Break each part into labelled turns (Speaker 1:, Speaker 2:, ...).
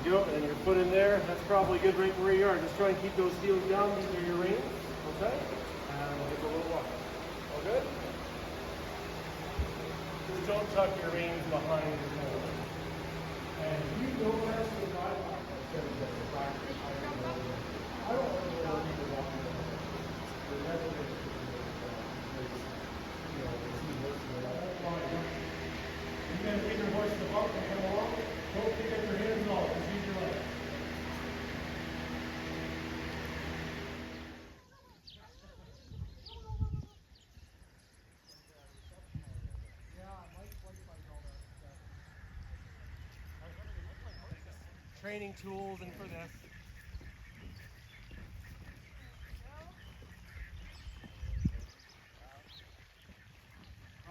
Speaker 1: go, and your foot in there. That's probably good right where you are. Just try and keep those heels down. These are your reins, okay? And we'll take a little walk. All good? Just don't tuck your reins behind your nose. And you go past the guideline. I don't want to go people walking over there. They're never going to see you can take your horse to the bump and come along. Don't pick up your hands off. Just use your legs. Training tools and for this.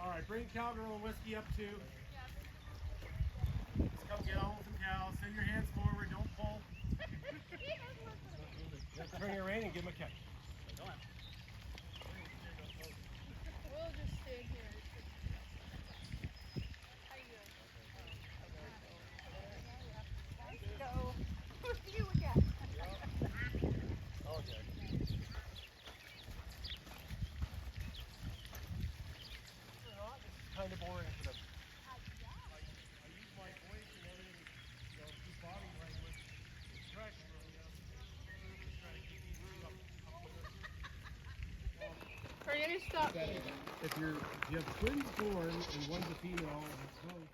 Speaker 1: All right, bring cowgirl and whiskey up too. Just come get on with some cows. Send your hands forward. Don't pull. Turn your rein and give him a catch.
Speaker 2: We'll just stand here. How you doing? Go. You again.
Speaker 1: Okay. Kind of boring for them. I use my voice and everything, keep body language, expression, try to keep these two up.
Speaker 2: Are you gonna stop?
Speaker 1: If you have twins born and one's a female, that's both.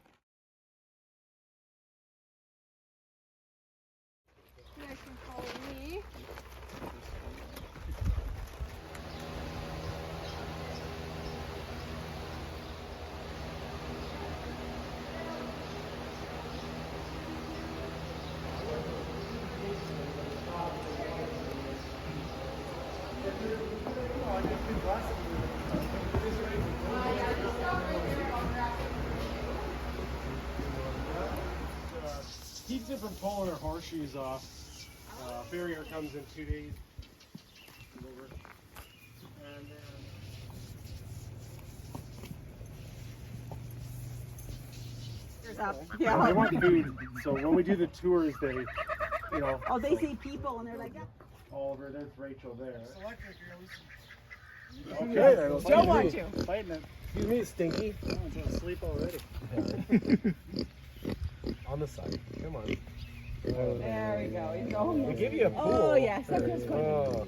Speaker 2: You guys can follow me.
Speaker 1: Keeps it from pulling her horseshoes off. Barrier comes in 2 days. Over. And then
Speaker 3: Yeah.
Speaker 1: they want food. So when we do the tours, they,
Speaker 3: Oh, they see people and they're like, yeah.
Speaker 1: Oliver, there's Rachel there.
Speaker 4: Okay,
Speaker 1: Okay, let's
Speaker 3: Don't want
Speaker 1: see.
Speaker 3: to.
Speaker 4: Fighting it.
Speaker 1: Excuse me, Stinky.
Speaker 4: Someone's asleep already.
Speaker 1: On the side. Come on.
Speaker 3: There we go. He's going.
Speaker 1: We give you a pool.
Speaker 3: Oh, yes. That feels good.
Speaker 1: Oh.